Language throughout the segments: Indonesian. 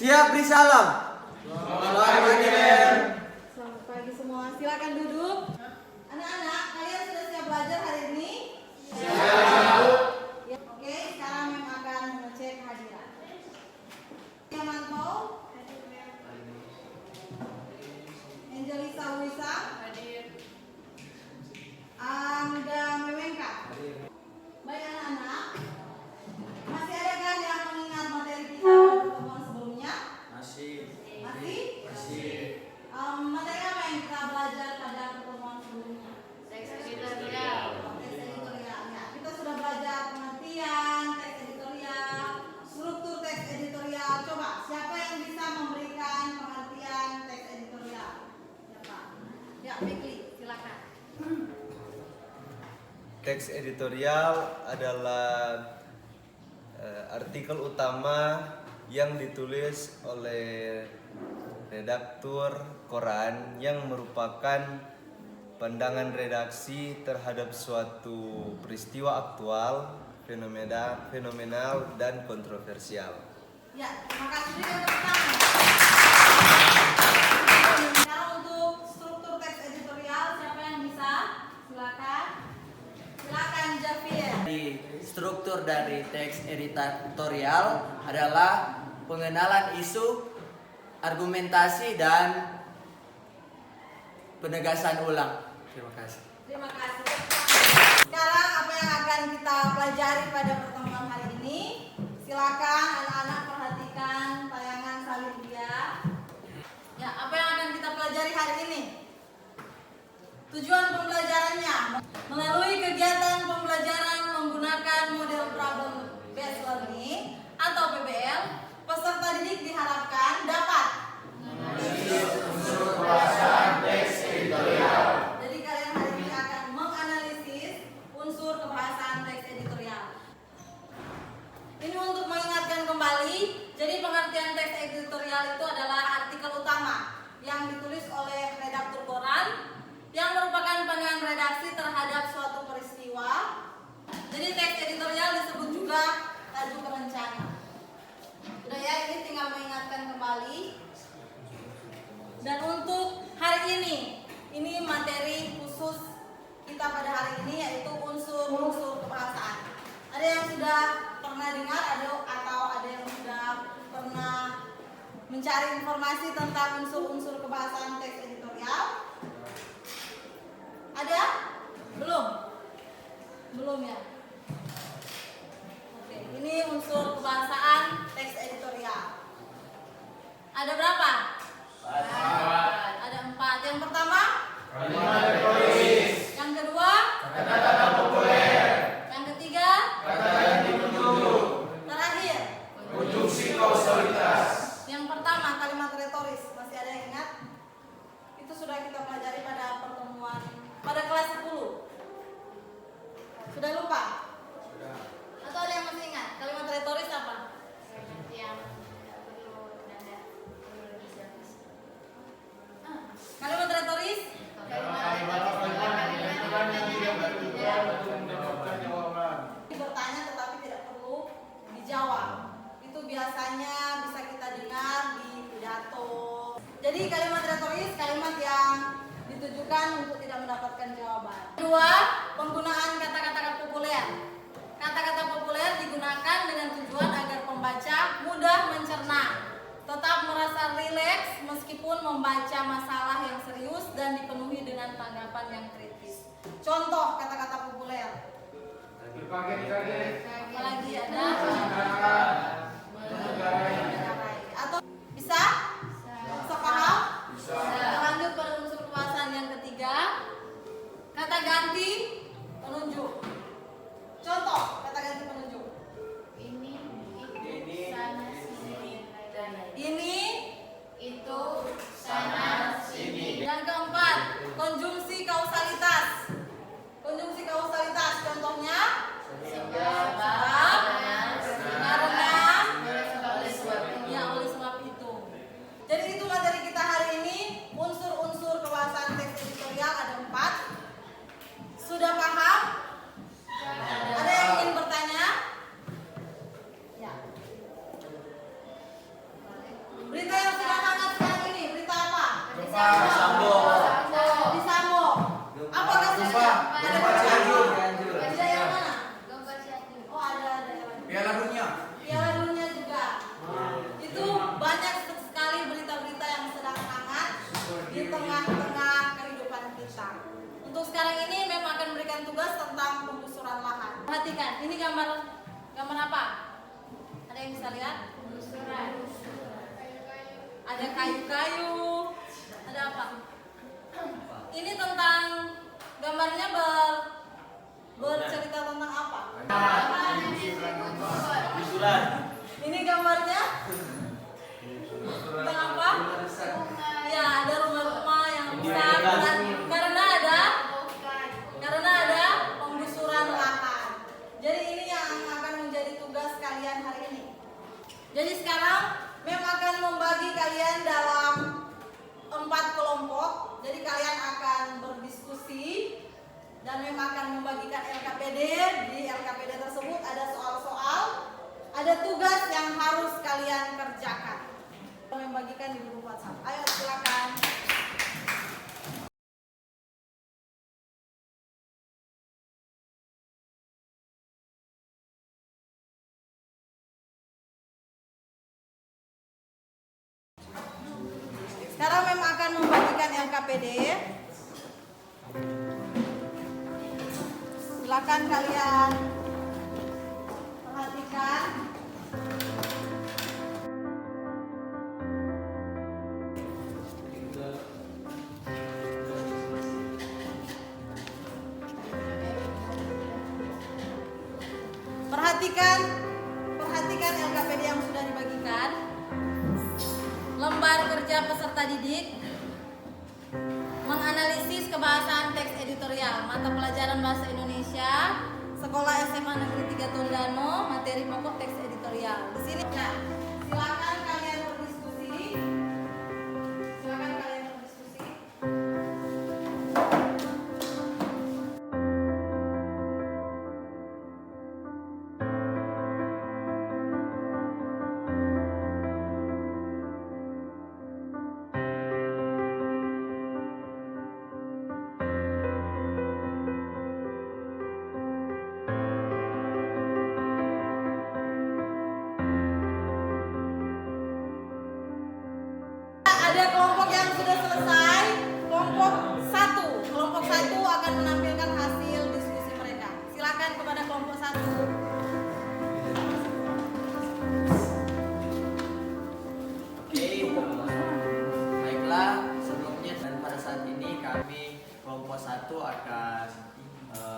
Siap beri salam. Selamat pagi, Ben. Selamat pagi semua. Silakan duduk. Anak-anak, kalian sudah siap belajar hari ini? Siap. Ya, oke, sekarang Mem akan mengecek hadiran. Yang mantau? Angelisa Wisa? Hadir. Angga Mewenka? Baik anak-anak, masih ada kan yang mengingat materi kita pada pertemuan sebelumnya? Masih. Masih? Materi apa yang kita belajar pada pertemuan sebelumnya? Teks editorial. Teks editorial. Ya, kita sudah belajar pengertian teks editorial, struktur teks editorial. Coba, siapa yang bisa memberikan pengertian teks editorial? Siapa? Ya, Fikri, silakan. Teks editorial adalah artikel utama yang ditulis oleh redaktur koran yang merupakan pandangan redaksi terhadap suatu peristiwa aktual, fenomenal dan kontroversial. Ya, terima kasih juga untuk tangan. Sekarang untuk struktur teks editorial, siapa yang bisa? Silakan. Silakan Javier. Di struktur dari teks editorial adalah pengenalan isu, argumentasi, dan penegasan ulang. Terima kasih. Terima kasih. Sekarang apa yang akan kita pelajari pada pertemuan hari ini? Silakan anak-anak perhatikan tayangan salin dia. Ya, apa yang akan kita pelajari hari ini? Tujuan pembelajarannya melalui kegiatan pembelajaran menggunakan model problem based learning atau PBL, peserta didik diharapkan dapat jadi kalian hari ini akan menganalisis unsur kebahasaan teks editorial. Ini untuk mengingatkan kembali, jadi pengertian teks editorial itu adalah artikel utama yang ditulis oleh redaktur koran yang merupakan pandangan redaksi terhadap suatu peristiwa. Jadi teks editorial disebut juga tajuk perencana. Udah ya, ini tinggal mengingatkan kembali. Dan untuk hari ini materi khusus kita pada hari ini yaitu unsur-unsur kebahasaan. Ada yang sudah pernah dengar atau ada yang sudah pernah mencari informasi tentang unsur-unsur kebahasaan teks editorial? Ada? Belum? Belum ya? Oke, ini unsur kebahasaan teks editorial. Ada berapa? Ada 4. Yang pertama? Kalimat retoris. Yang kedua? Kata-kata populer. Yang ketiga? Kata-kata ditunjuk. Terakhir? Konjungsi kausalitas. Yang pertama kalimat retoris. Masih ada yang ingat? Itu sudah kita pelajari pada pertemuan pada kelas 10. Sudah lupa? Sudah. Atau ada yang masih ingat? Kalimat retoris apa? Yang tidak perlu nada, perlu lebih Kalimat retoris? Kalimat-kalimat yang tidak bertujuan untuk mendapatkan jawaban. Bertanya tetapi tidak perlu dijawab. Itu biasanya bisa kita dengar di pidato. Jadi kalimat retoris kalimat yang ditujukan untuk tidak mendapatkan jawaban. Kedua, penggunaan kata-kata populer. Kata-kata populer digunakan dengan tujuan agar pembaca mudah mencerna, tetap merasa rileks meskipun membaca masalah yang serius dan dipenuhi dengan tanggapan yang kritis. Contoh kata-kata populer. Berkaget-kaget. Apalagi ada Menegarai. atau bisa? Bisa paham? Bisa. Lanjut pada unsur kebahasaan yang ketiga. Kata ganti penunjuk. Contoh kata ganti penunjuk. ini, sana, sini, dan lain. Ini, Itu, sana, sini. yang keempat, konjungsi kausalitas. Konjungsi kausalitas contohnya Sebab, karena, sebab, Sambo. Di Sambo. Apa kasusnya? Ada Gempa Cianjur. Ada yang mana? Gambar Cianjur. Oh ada yang mana? Piala Dunia. Piala Dunia juga. Itu banyak sekali berita-berita yang sedang hangat di tengah-tengah kehidupan kita. Untuk sekarang ini memang akan memberikan tugas tentang penggusuran lahan. Perhatikan, ini gambar apa? Ada yang bisa lihat? Penggusuran. Ada kayu-kayu. Ada apa? Ini tentang gambarnya bercerita tentang apa? Gusuran. Ini gambarnya tentang apa? Ya, ada rumah-rumah yang rusak karena ada penggusuran lahan. Jadi ini yang akan menjadi tugas kalian hari ini. Jadi sekarang Mem akan membagi kalian dalam 4 kelompok. Jadi kalian akan berdiskusi dan Mem akan membagikan LKPD. Di LKPD tersebut ada soal-soal, ada tugas yang harus kalian kerjakan. Membagikan di grup WhatsApp. Ayo silakan. Sekarang Mem akan membagikan LKPD. Silakan kalian perhatikan. Perhatikan LKPD yang sudah dibagikan. Lembar kerja peserta didik, menganalisis kebahasaan teks editorial, mata pelajaran bahasa Indonesia, sekolah SMA Negeri 3 Tondano, materi pokok teks editorial. Di sini, nah, silakan kalian berdiskusi. Ada kelompok yang sudah selesai, kelompok 1. Kelompok 1 akan menampilkan hasil diskusi mereka. Silakan kepada kelompok 1. Oke, baiklah, sebelumnya dan pada saat ini kami kelompok 1 akan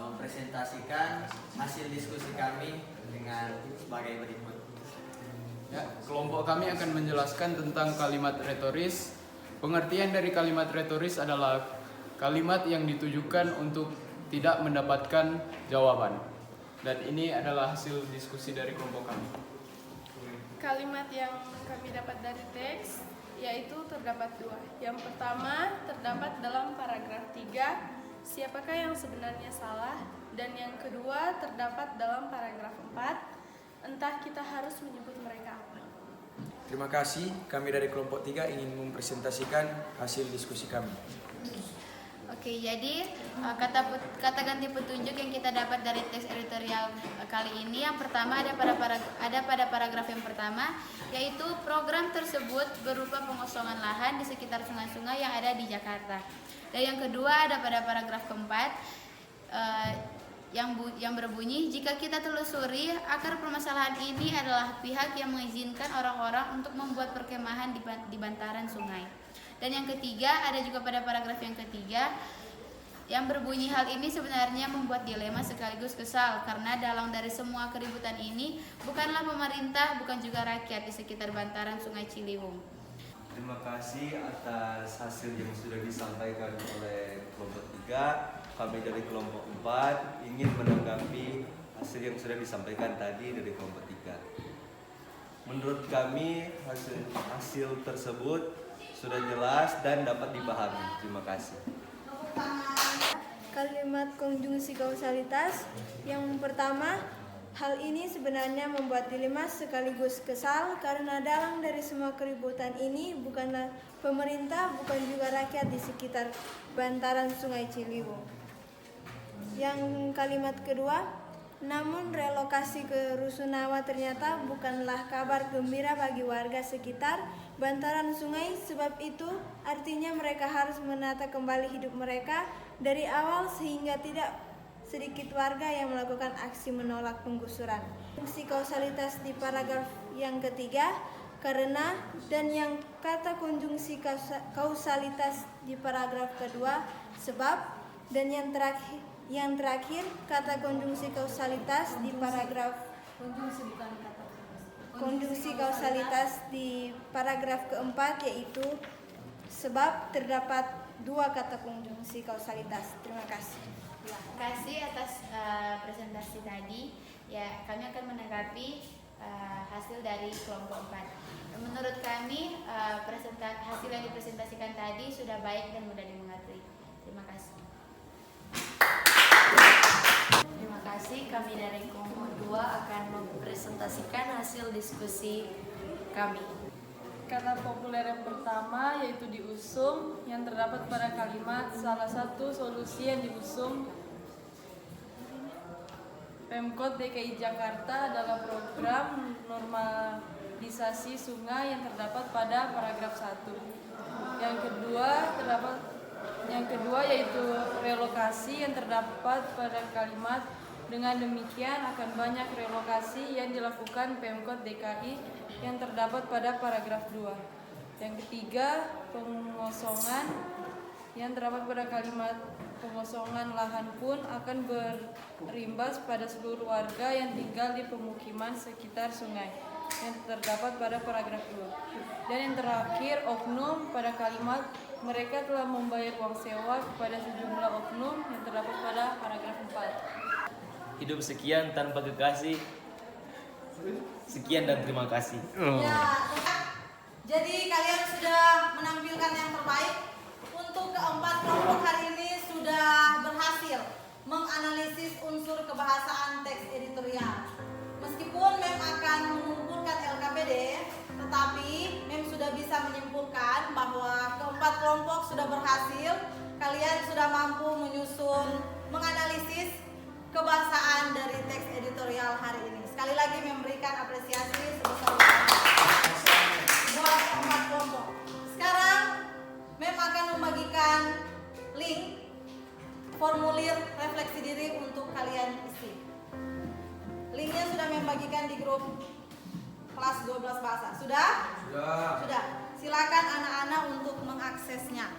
mempresentasikan hasil diskusi kami dengan sebagai berikut. Ya, kelompok kami akan menjelaskan tentang kalimat retoris. Pengertian dari kalimat retoris adalah kalimat yang ditujukan untuk tidak mendapatkan jawaban. Dan ini adalah hasil diskusi dari kelompok kami. Kalimat yang kami dapat dari teks yaitu terdapat 2. Yang pertama terdapat dalam paragraf 3, siapakah yang sebenarnya salah, dan yang kedua terdapat dalam paragraf 4, entah kita harus menyebut mereka apa. Terima kasih, kami dari kelompok 3 ingin mempresentasikan hasil diskusi kami. Oke, jadi kata ganti petunjuk yang kita dapat dari teks editorial kali ini, yang pertama ada pada paragraf yang pertama, yaitu program tersebut berupa pengosongan lahan di sekitar sungai-sungai yang ada di Jakarta. Dan yang kedua ada pada paragraf keempat, yang berbunyi, jika kita telusuri, akar permasalahan ini adalah pihak yang mengizinkan orang-orang untuk membuat perkemahan di bantaran sungai. Dan yang ketiga, ada juga pada paragraf yang ketiga, yang berbunyi, hal ini sebenarnya membuat dilema sekaligus kesal, karena dalang dari semua keributan ini bukanlah pemerintah, bukan juga rakyat di sekitar bantaran sungai Ciliwung. Terima kasih atas hasil yang sudah disampaikan oleh kelompok 3. Kami dari kelompok 4 ingin menanggapi hasil yang sudah disampaikan tadi dari kelompok 3. Menurut kami hasil tersebut sudah jelas dan dapat dipahami. Terima kasih. Kalimat konjungsi kausalitas yang pertama, Hal ini sebenarnya membuat dilema sekaligus kesal karena dalang dari semua keributan ini bukanlah pemerintah, bukan juga rakyat di sekitar bantaran Sungai Ciliwung. Yang kalimat kedua, namun relokasi ke Rusunawa ternyata bukanlah kabar gembira bagi warga sekitar bantaran sungai. Sebab itu artinya mereka harus menata kembali hidup mereka dari awal sehingga tidak sedikit warga yang melakukan aksi menolak penggusuran. Fungsi kausalitas di paragraf yang ketiga, karena, dan yang kata konjungsi kausalitas di paragraf kedua, sebab, dan yang terakhir kata konjungsi kausalitas di paragraf konjungsi kausalitas di paragraf keempat, yaitu sebab. Terdapat dua kata konjungsi kausalitas. Terima kasih. Terima kasih atas presentasi tadi. Ya, kami akan menanggapi hasil dari kelompok 4. Menurut kami hasil yang dipresentasikan tadi sudah baik dan mudah dimengerti. Terima kasih. Terima kasih. Kami dari kelompok 2 akan mempresentasikan hasil diskusi kami. Kata populer yang pertama yaitu diusung, yang terdapat pada kalimat salah satu solusi yang diusung Pemkot DKI Jakarta adalah program normalisasi sungai yang terdapat pada paragraf 1. Yang kedua yaitu relokasi yang terdapat pada kalimat dengan demikian akan banyak relokasi yang dilakukan Pemkot DKI yang terdapat pada paragraf 2. Yang ketiga, pengosongan yang terdapat pada kalimat pengosongan lahan pun akan berimbas pada seluruh warga yang tinggal di pemukiman sekitar sungai yang terdapat pada paragraf 2. Dan yang terakhir, oknum pada kalimat mereka telah membayar uang sewa kepada sejumlah oknum yang terdapat pada paragraf 4. Hidup sekian tanpa kekasih. Sekian dan terima kasih. Ya, jadi kalian sudah menampilkan yang terbaik. Untuk keempat kelompok hari ini sudah berhasil menganalisis unsur kebahasaan teks editorial. Meskipun MEM akan mengumpulkan LKPD, tetapi MEM sudah bisa menyimpulkan bahwa keempat kelompok sudah berhasil. Kalian sudah mampu menyusun, menganalisis kebahasaan dari teks editorial hari ini. Sekali lagi memberikan apresiasi sebesar-besarnya buat keempat kelompok. Sekarang MEM akan membagikan link formulir refleksi diri untuk kalian isi. Linknya sudah MEM bagikan di grup kelas 12 bahasa. Sudah? Sudah. Silakan anak-anak untuk mengaksesnya.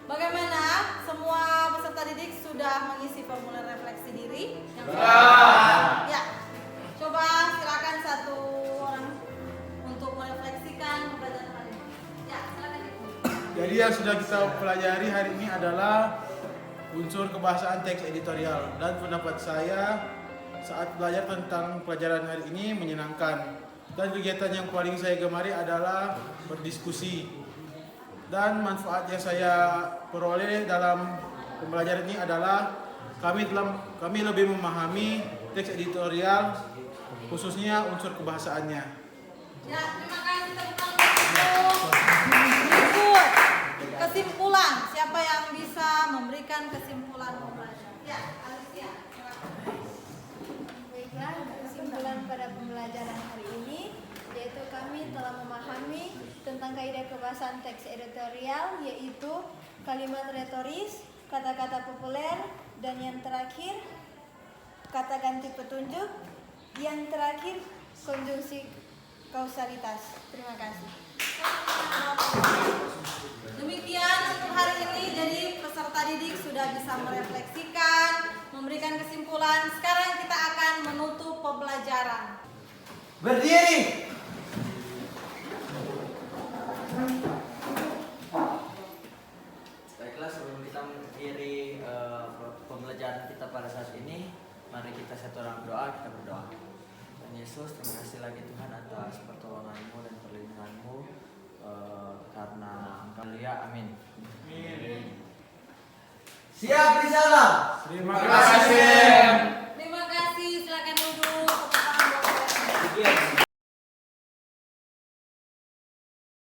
Bagaimana? Semua peserta didik sudah mengisi formulir refleksi diri? Ya. Coba silakan satu orang untuk merefleksikan pembelajaran hari ini. Ya, silakan. Jadi yang sudah kita pelajari hari ini adalah unsur kebahasaan teks editorial, dan pendapat saya saat belajar tentang pelajaran hari ini menyenangkan, dan kegiatan yang paling saya gemari adalah berdiskusi. Dan manfaat yang saya peroleh dalam pembelajaran ini adalah kami lebih memahami teks editorial, khususnya unsur kebahasaannya. Ya, terima kasih teman-teman. Berikut kesimpulan. Siapa yang bisa memberikan kesimpulan pembelajaran? Ya, Alicia. Baiklah, kesimpulan pada pembelajaran hari ini yaitu kami telah memahami tentang kaidah kebahasaan teks editorial, yaitu kalimat retoris, kata-kata populer, dan yang terakhir kata ganti petunjuk, yang terakhir konjungsi kausalitas. Terima kasih. Demikian untuk hari ini. Jadi peserta didik sudah bisa merefleksikan, memberikan kesimpulan. Sekarang kita akan menutup pembelajaran. Berdiri. Baiklah, sebelum kita mengakhiri pembelajaran kita pada saat ini, Ya, amin. Amin. Siap risalah. Terima kasih.